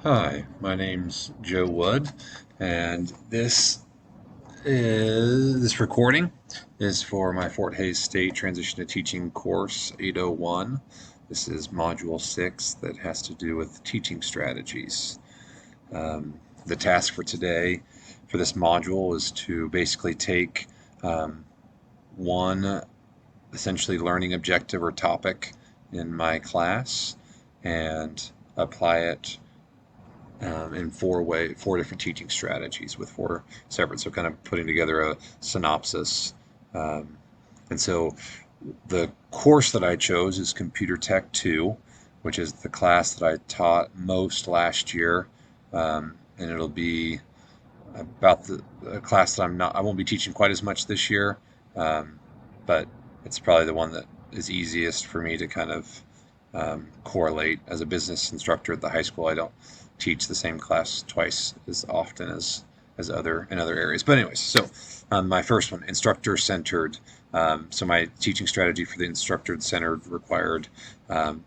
Hi, my name's Joe Wood, and this recording is for my Fort Hays State Transition to Teaching course 801. This is Module 6 that has to do with teaching strategies. The task for today for this module is to basically take um, one essentially learning objective or topic in my class and apply it in four different teaching strategies with four separate. So kind of putting together a synopsis. Um, and so the course that I chose is Computer Tech 2, which is the class that I taught most last year. And it'll be about the class that I won't be teaching quite as much this year. Um, but it's probably the one that is easiest for me to kind of correlate. As a business instructor at the high school, I don't teach the same class twice as often as other in other areas. But anyways, so my first one, instructor centered. So my teaching strategy for the instructor centered requirement of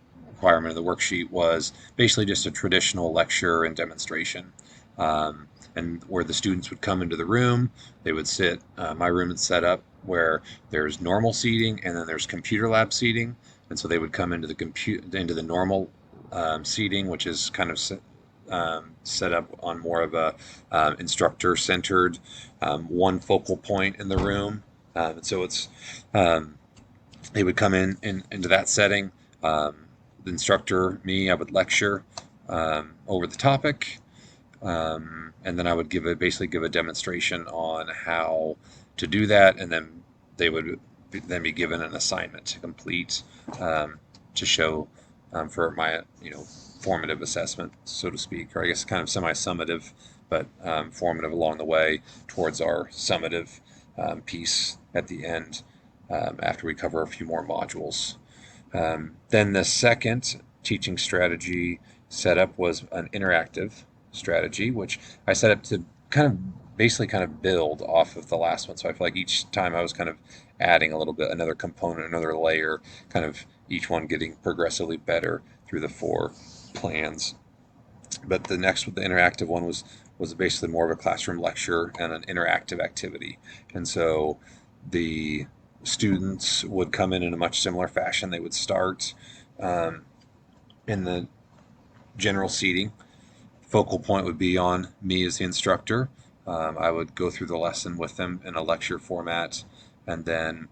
the worksheet was basically just a traditional lecture and demonstration. Um, and where the students would come into the room, they would sit. My room is set up where there's normal seating and then there's computer lab seating, and so they would come into the normal seating, which is kind of set up on more of a instructor centered one focal point in the room. And so it's um, they would come into that setting. The instructor, me, I would lecture over the topic, and then I would basically give a demonstration on how to do that, and then they would then be given an assignment to complete um, to show for my formative assessment, so to speak, or I guess kind of semi-summative, but formative along the way towards our summative piece at the end after we cover a few more modules. Then the second teaching strategy setup was an interactive strategy, which I set up to basically kind of build off of the last one. So I feel like each time I was kind of adding a little bit, another component, another layer, kind of each one getting progressively better through the four plans. But the interactive one was basically more of a classroom lecture and an interactive activity. And so the students would come in a much similar fashion. They would start um, in the general seating. Focal point would be on me as the instructor. I would go through the lesson with them in a lecture format, and then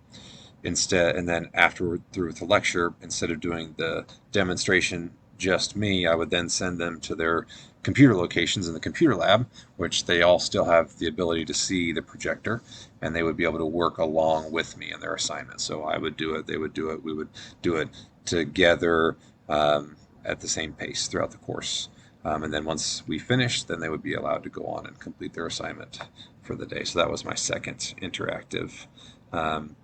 afterward through the lecture, instead of doing the demonstration just me, I would then send them to their computer locations in the computer lab, which they all still have the ability to see the projector, and they would be able to work along with me in their assignment. So I would do it, they would do it, we would do it together at the same pace throughout the course. And then once we finished, then they would be allowed to go on and complete their assignment for the day. So that was my second interactive. Um,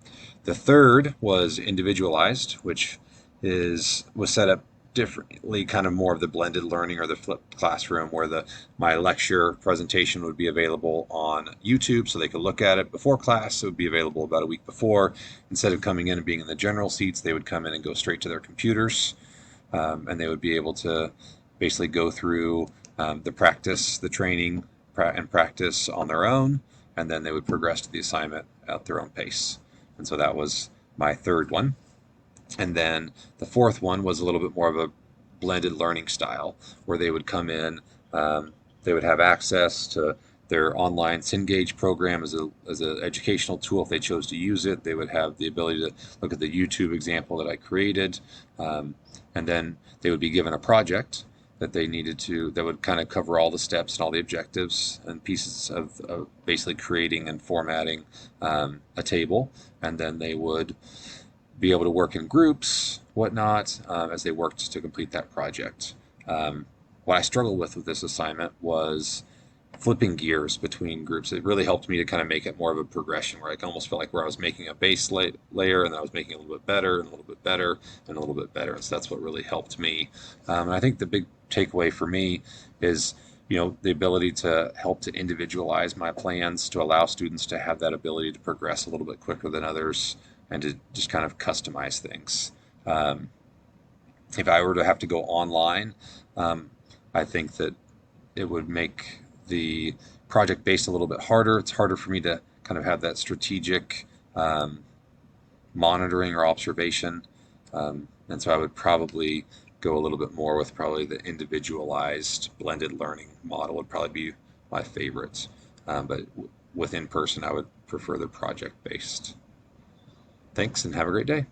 the third was individualized, which was set up differently, kind of more of the blended learning or the flipped classroom, where the my lecture presentation would be available on YouTube, so they could look at it before class. It would be available about a week before. Instead of coming in and being in the general seats, they would come in and go straight to their computers, and they would be able to basically go through the training, and practice on their own, and then they would progress to the assignment at their own pace. And so that was my third one. And then the fourth one was a little bit more of a blended learning style, where they would come in, they would have access to their online Cengage program as an educational tool if they chose to use it. They would have the ability to look at the YouTube example that I created, and then they would be given a project that would kind of cover all the steps and all the objectives and pieces of basically creating and formatting a table, and then they would be able to work in groups, whatnot, as they worked to complete that project. What I struggled with this assignment was flipping gears between groups. It really helped me to kind of make it more of a progression where I almost felt like where I was making a layer and then I was making it a little bit better and a little bit better and a little bit better. And so that's what really helped me. And I think the big takeaway for me is the ability to help to individualize my plans to allow students to have that ability to progress a little bit quicker than others and to just kind of customize things. Um, if I were to have to go online, um, I think that it would make the project based a little bit harder. It's harder for me to kind of have that strategic monitoring or observation. And so I would probably go a little bit more with probably the individualized blended learning model would probably be my favorite. But with in person, I would prefer the project based. Thanks and have a great day.